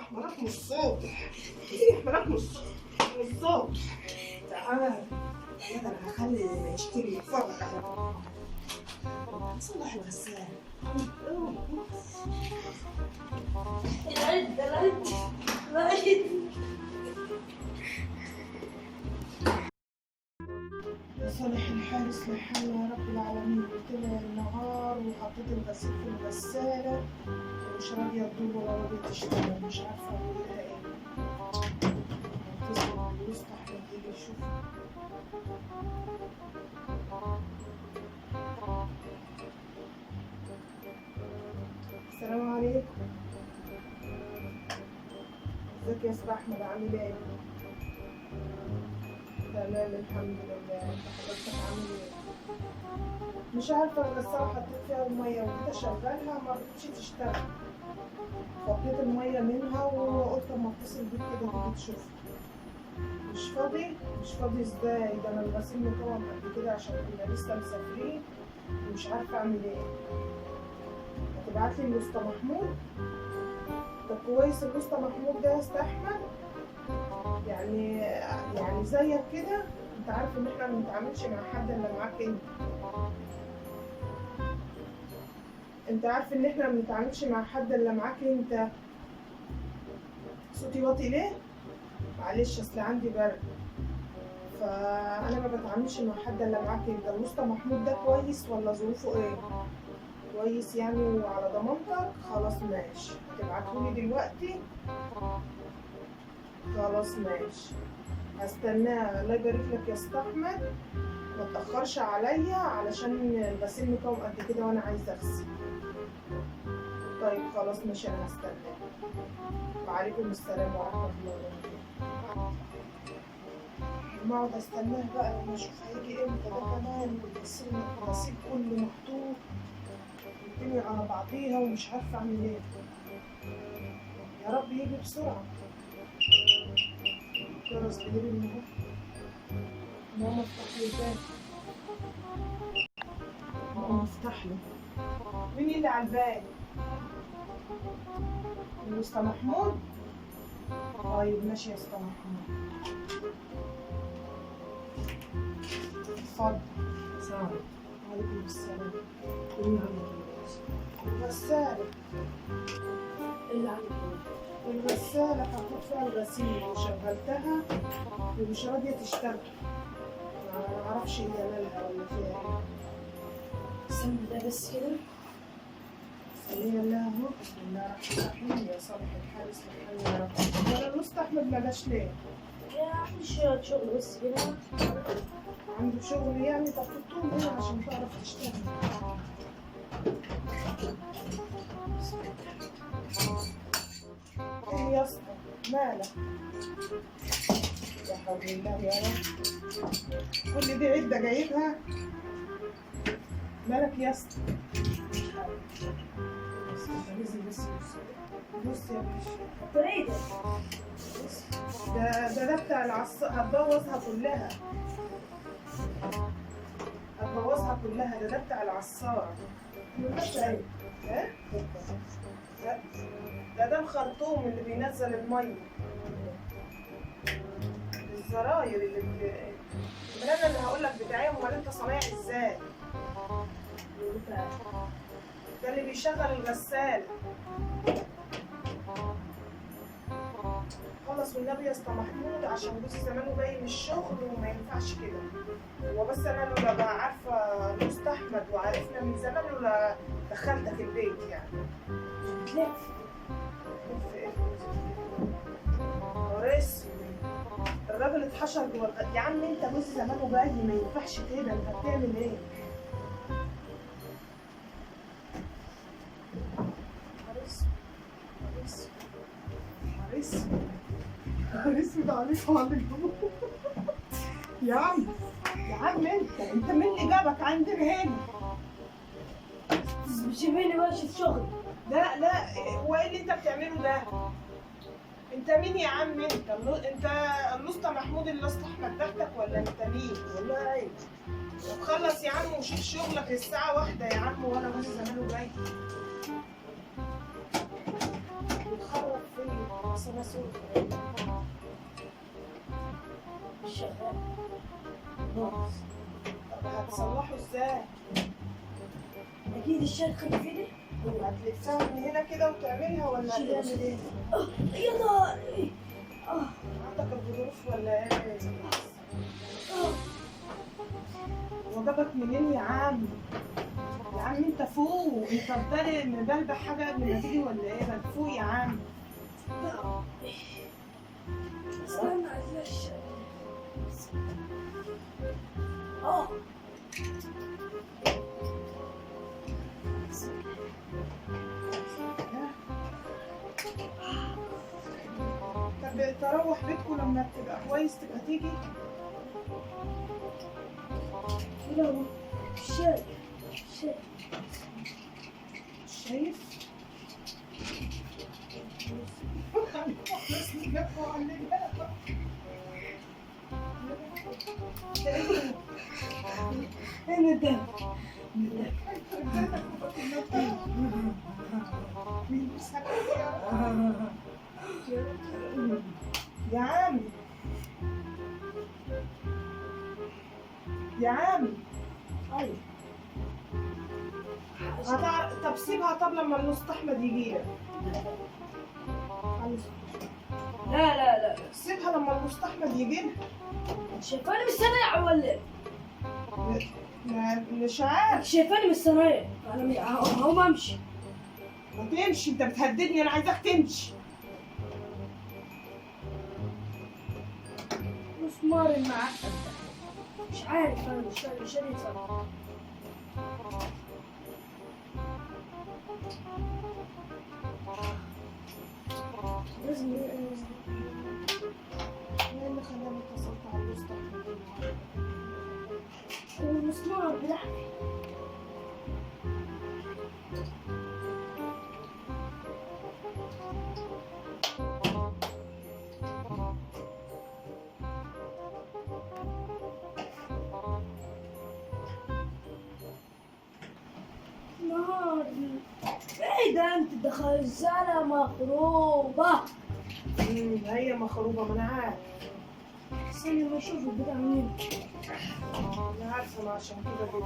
احمرك من الصوت، احمرك من الصوت. تعال انا هخلي اللي يشتري يتفرج على صلح الغسالة. العد صالح الحال اصلح حالنا يا رب العالمين. طلع النهار وحطيت الغسيل في الغسالة ومش راضية تدور ولا راضية تشتغل، مش عارفة أعمل لها إيه. اتصل بالوسطى أحمد يجي يشوف. السلام عليكم. ازيك يا أستاذ أحمد، عامل إيه؟ تمام الحمد لله. انت حضرتك عامل ايه؟ مش عارفه الغساله حطيت فيها الميه وجيت اشغلها ما رضتش تشتغل، فضيت الميه منها وقلت اما اتصل بيك كده تيجي تشوف. مش فاضي ازاي؟ ده انا الغسيل مطول قد كده عشان كنا لسه مسافرين ومش عارفه اعمل ايه. هتبعتلي الوسطى محمود؟ طب كويس، الوسطى محمود ده يا استاذ احمد يعني زيك كده. انت عارف ان احنا ما بنتعاملش مع حد الا معاك انت. انت عارف ان احنا ما بنتعاملش مع حد الا معاك انت. صوتي واطي ليه؟ معلش اصل عندي برد، فانا ما بتعاملش مع حد الا معاك انت. الوسطى محمود ده كويس ولا ظروفه ايه؟ كويس يعني وعلى ضمانتك؟ خلاص ماشي، هتبعتهولي دلوقتي؟ خلاص ماشي، هستناه. الله يبارك لك يا استاذ احمد، ما تاخرش عليا علشان الغسيل مكوم قد كده وانا عايزه اغسل. طيب خلاص ماشي، انا هستناه. وعليكم السلام ورحمه الله وبركاته. ما اقعد استناه بقى لما اشوف هيجي امتى. ده كمان الغسيل كله محطوط والدنيا على بعضيها ومش عارفه اعمل ايه. يا رب يجي بسرعه. جرس بيرن اهو. ماما افتح لي الباب، ماما افتح له. مين اللي على الباب؟ الأسطى محمود؟ طيب ماشي يا أسطى محمود. اتفضل. السلام عليكم. وعليكم السلام. الغسالة الغسالة حطيت فيها الغسيل وشغلتها ومش راضية تشتغل. ما اعرفش ايه مالها ولا فيها ايه. استنى ده بس كده. سمينا الله اهو. بسم الله الرحمن الرحيم. يا صالح الحال اصلح حالنا يا رب. ولا الوسطى احمد ما جاش ليه؟ عندي شوية شغل بس كده. عنده شغل يعني؟ طب حطهم هنا عشان تعرف تشتغل. ايه يا اسطى مالك؟ يا حول الله يا رب، كل دي عدة جايبها؟ مالك يا اسطى؟ بص يا باشا، ايه ده بتاع العصا. هتبوظها كلها، هتبوظها كلها. ده بتاع العصار. ده الخرطوم اللي بينزل الميه، الزراير اللي انا اللي هقول لك بتاعي. امال انت صنايعي ازاي؟ ده اللي بيشغل الغسالة. خلص والنبي يا اسطى محمود عشان جوزي زمانه جاي من الشغل وما ينفعش كده. هو بس انا لولا بقى عارفه الاستاذ احمد وعرفنا من زمان لولا دخلتك البيت يعني. بتلف نورس الراجل اتحشر جوه يا عم. انت جوزي زمانه جاي ما ينفعش كده. انت بتعمل ايه؟ اسود عليك وعليكم. يا عم انت مين اللي جابك عندنا هنا؟ بتشوفيني ماشي في شغل. لا هو ايه اللي انت بتعمله ده؟ انت مين يا عم؟ انت الاسطى محمود اللي اسطى احمد بختك ولا انت مين؟ والله ايه؟ طب خلص يا عم وشوف شغلك. الساعة 1 يا عم وانا جوزي زمانه جاي. بتخرب فين؟ مسؤول شغال باص. طب هتصلحه ازاي؟ اكيد الشركه خلفيني. هتلفها من هنا كده وتعملها ولا هتعمل ايه؟ يلا. عندك الظروف ولا ايه؟ هو جابك منين يا عم؟ يا عم انت فوق، انت مبلبع حاجه قبل ما تيجي ولا ايه؟ ما تفوق يا عم. استنى على الشركه. طب تروح بيتكم لما تبقى كويس تبقى تيجي. يلا شايف شايف؟ انا ده يا عم يا عم طب سيبها، طب لما المستحمد يجي لك. لا سيبها لما المستحمد يجي لك. شايفاني من الصنايع ولا مش عارف. شايفاني من الصنايع؟ انا هقوم امشي. ما تمشي، انت بتهددني، انا عايزاك تمشي. مسمار المعقد مش عارف، انا مش قادر يتصرف. لازم ايه اللي خلاني اتصلت على المستحمد؟ المسمار بلحمي. نار. ايه ده؟ انت ده خزانة مخروبة. هي مخروبه، ما انا عارف. استنى ما اشوف البتاع منين. انا عارفه، ما عشان كده جيت.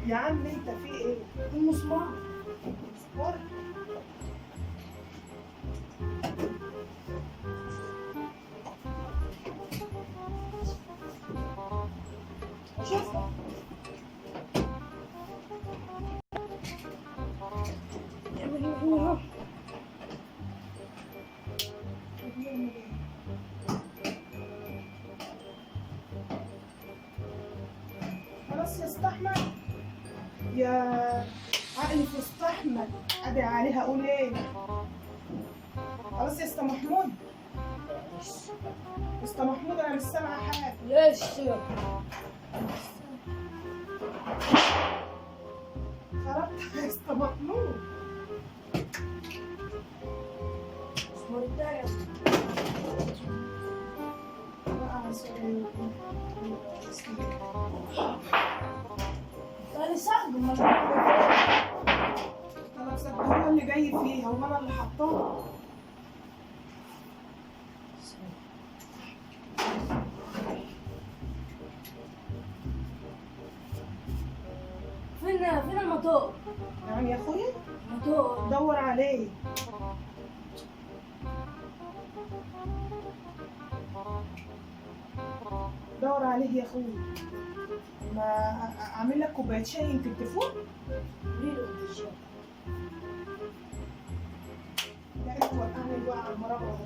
يا عم انت في ايه؟ المسمار. مسمار؟ شوف خلاص يا استحمد، يا عقلي في استحمد، ادعي عليها اقول ايه؟ خلاص يا اسطى محمود، اسطى محمود انا مش سامعه حاجه. ليش؟ خربت يا اسطى محمود. مسمار التاني. ثاني ساعة طلب سد هو اللي جاي فيها وانا اللي حطاه. فين الموتور؟ نعم يا اخويا، الموتور دور عليه. دور عليه يا اخويا. ما اعمل لك كوبايه شاي يمكن تفوق. لا انت وقعني بقى على المراقبه.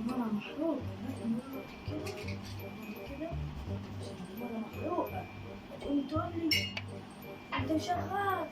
مرة محروقة كده مرة محروقة. تقوم تقول لي انت شغال.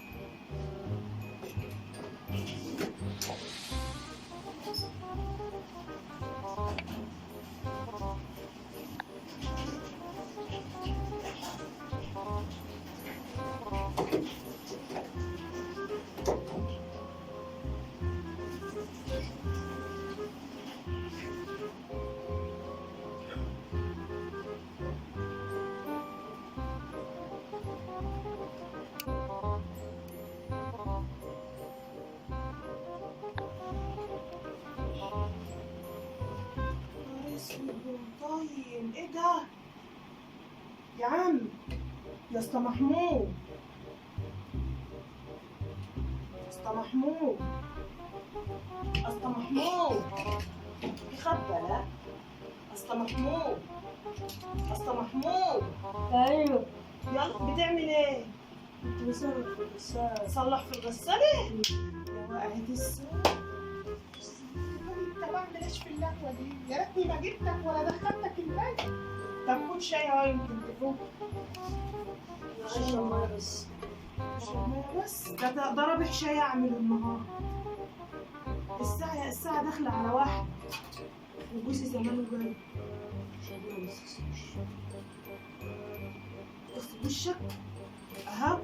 نايم، ايه ده؟ يا عم يا اسطى محمود، اسطى محمود، اسطى محمود، في خبة لا؟ اسطى محمود، اسطى محمود، ايوه يلا بتعمل ايه؟ كنت بصرف في الغسالة. صلح في الغسالة؟ يا وقعت الساعة. انت بعمل ايش في اللهوة دي؟ يا ريتني ما جبتك ولا دخلتك البيت. طب خد شاي اهو يمكن تفوق. اشرب ميه بس. بس ده رابح شاي اعمل النهارده. الساعة داخلة على 1 وجوزي زمانه جاي. شايفنا بس. اغسل وشك اهو،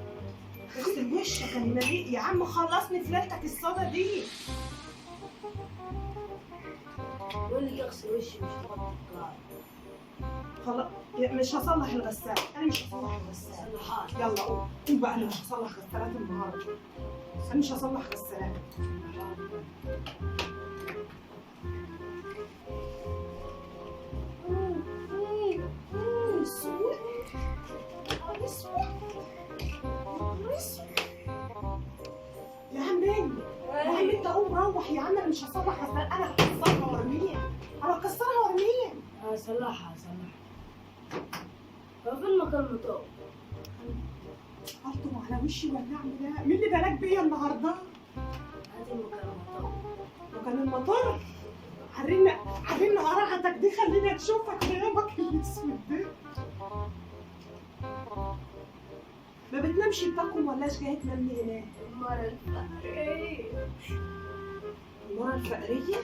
اغسل وشك انا يا عم خلصني فلتك الصدى دي. بقول لك اغسل وشي مش هغطي القاع. خلاص مش هصلح الغسالة، انا مش هصلح الغسالة. صلحات. يلا قوم قوم بقى، انا مش هصلح غسالات النهارده، انا مش هصلح غسالات. يا عم يا عم انت قوم روح يا عم، انا مش هصلح غسالات، انا هكسرها وارميها، انا هكسرها وارميها. هصلحها. هو فين مكان المطار؟ قلتم على وشي ولا اعمل ايه؟ مين اللي بلاك بيا النهارده؟ هاتي مكان المطار. وكان المطار عرينا قرعتك دي، خليني اشوفك غيابك الاسود ده. ما بتنامش بتاكل ولاش جاي تنامي هناك؟ المرة الفقرية. المرة الفقرية؟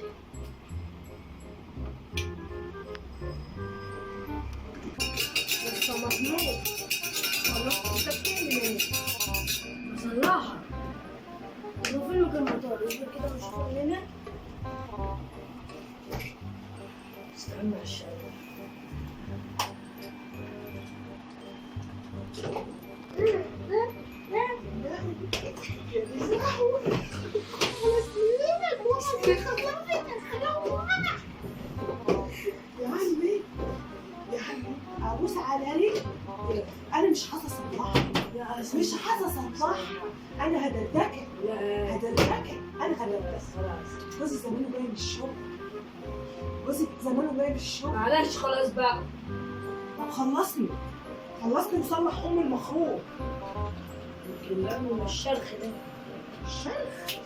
بس محمود خلاص انت بتعمل ايه؟ بصلحها. هو فين مكان المطار؟ يقول كده مش فوق هنا. استنى على الشارع. يا عمي ابوس على رجلي، انا مش حاسه اصلحها، مش حاسه اصلحها، انا هدردكك، انا هدردكك. جوزي زمانه جاي من الشغل، معلش خلاص بقى. طب خلصني وصلح المخروق. لا من الشرخ ده. الشرخ؟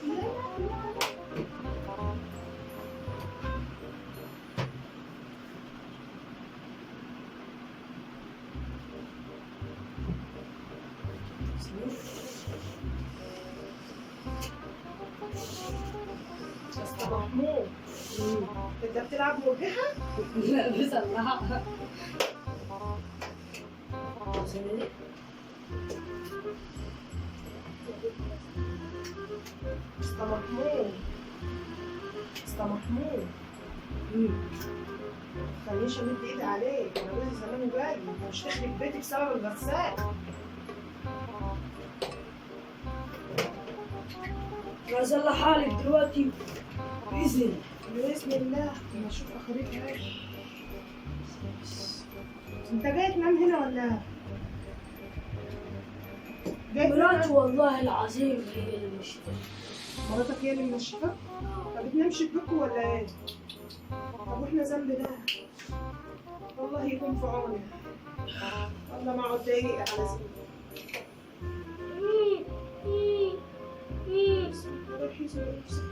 بس محمود انت بتلعب مرجحة؟ لا بصلحها. اسطى محمود خلينيش امد ايدي عليك، انا جوزي زمانه جاي، انت مش تخرب بيتي بسبب الغسال. هصلحها لك دلوقتي بإذن الله اما اشوف اخرتها ايه. انت جاي تنام هنا ولا جاي مراتي تنام؟ والله العظيم هي اللي مش مراتك هي اللي منشفاك؟ ما بتنامش بيكوا ولا ايه؟ طب واحنا ذنب ده؟ والله يكون في عونك، والله ما اقعد دقيقة على زميلي. روحي زي نفسك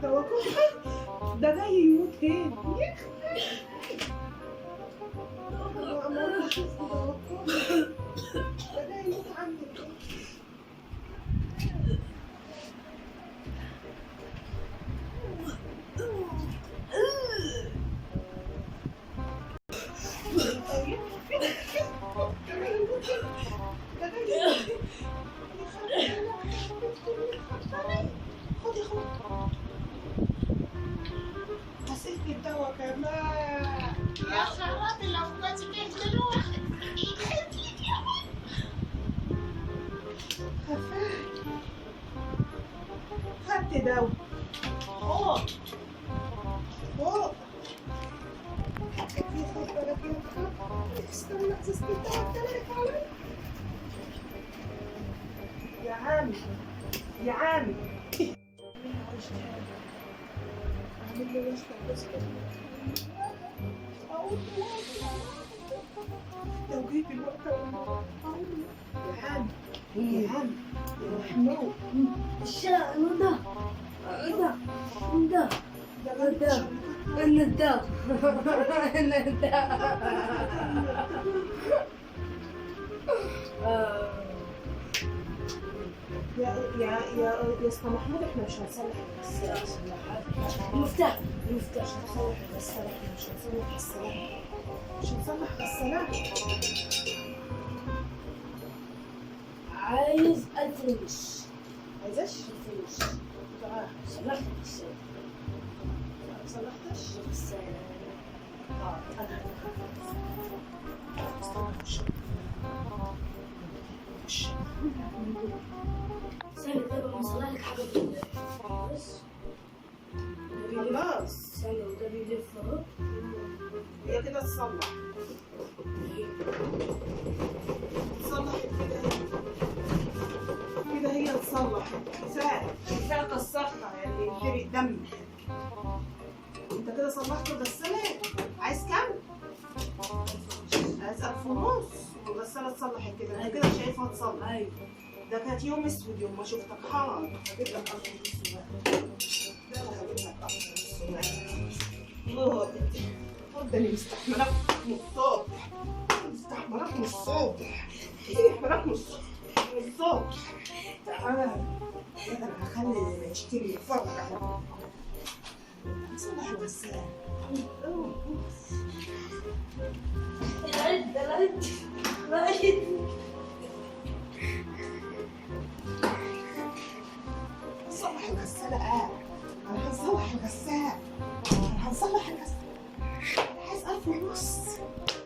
ده وكحة، ده جاي يموت هنا يا اختي. أنا شفت ده وكحة، ده جاي يموت عندك. حسيت بالدواء كمان يا خرابي، لو جوزي جه دلوقتي خفيت. بنت دو. فوق فوق. استنى يا عامي يا عامي. اعمل له وشك بس كده. لو جيت الوقت يا عامي يا عامي يا محمود. الشارع ده ايه ده؟ ده ده ده انا ده انا ده يا اسطى محمود احنا مش هنصلح الغسالة. المفتاح مش هنصلح الغسالة. احنا مش هنصلح الغسالة. مش هنصلح غسالة. عايز 1000 ونص. عايزاش 1000 ونص. صلحت الغسالة. ما صلحتش. الغسالة انا استنى خش. ثانية طيب انا هصلح لك حاجة بس. خلاص ثانية وده بيلف اهو. هي كده تصلح. تصلح كده هي تصلح. كفاية كسرتها يعني يجري دم. انت كده صلحت الغسالة. عايز كام؟ عايز 1000 ونص. والغسالة اتصلحت كده. انت كده شايفها تصلح. ايوه ده كانت يوم اسود يوم ما شفتك. حاضر هجيب لك 1000 ونص. ده انا هجيب لك 1000 ونص. اتفضلي مستحملك من الصبح. مستحملك من الصبح. مستحملك من الصبح. تعالى انا هخلي اللي يشتري يتفرج على هنصلح الغسالة. العد هنصلح الغسالة. انا هنصلح الغسالة. انا هنصلح الغسالة. عايز 1000 ونص.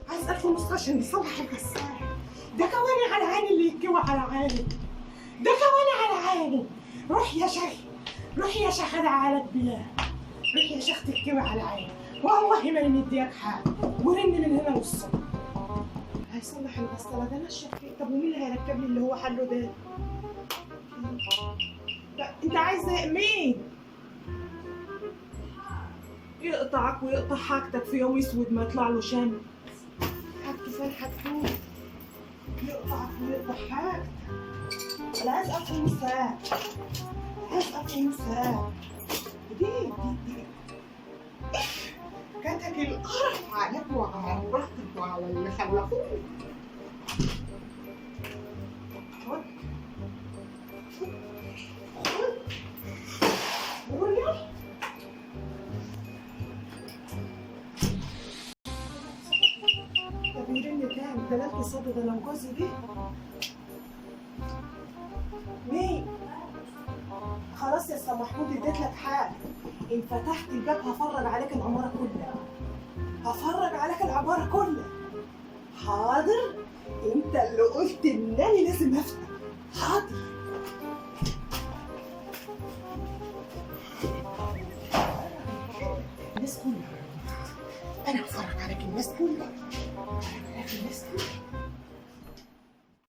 عايز 1000 ونص عشان نصلح الغسالة. ده كواني على عيني اللي يتكوى على عيني. ده كواني على عيني. روح يا شيخ. روح يا شيخ انا على بالله. روح يا شيخ تتكوى على عيني. والله ما نديك حاجة. ورن من هنا والصبح. هيصلح الغسالة. ده نشف فيه. طب ومين اللي هيركب لي اللي هو حله ده؟ لا انت عايز مين؟ يقطعك ويقطع حاجتك في يوم اسود ما يطلع له شم. حاجته فين حاجته؟ يقطعك ويقطع حاجتك. انا عايز 1000 ونص. عايز 1000 ونص. دي كاتك القرف عليك وعلى مراتك وعلى اللي خلفوك. خد وريح. ده بيرن كام؟ ده لك صوته. ده لو جوزي جه. مين؟ خلاص يا استاذ محمود اديت لك حاجه. ان فتحت الباب هفرج عليك العماره كلها. هفرج عليك العماره كلها. حاضر. انت اللي قلت انني لازم افتح. حاضر. الناس كلها. انا هفرج عليك الناس كلها. الناس كلها.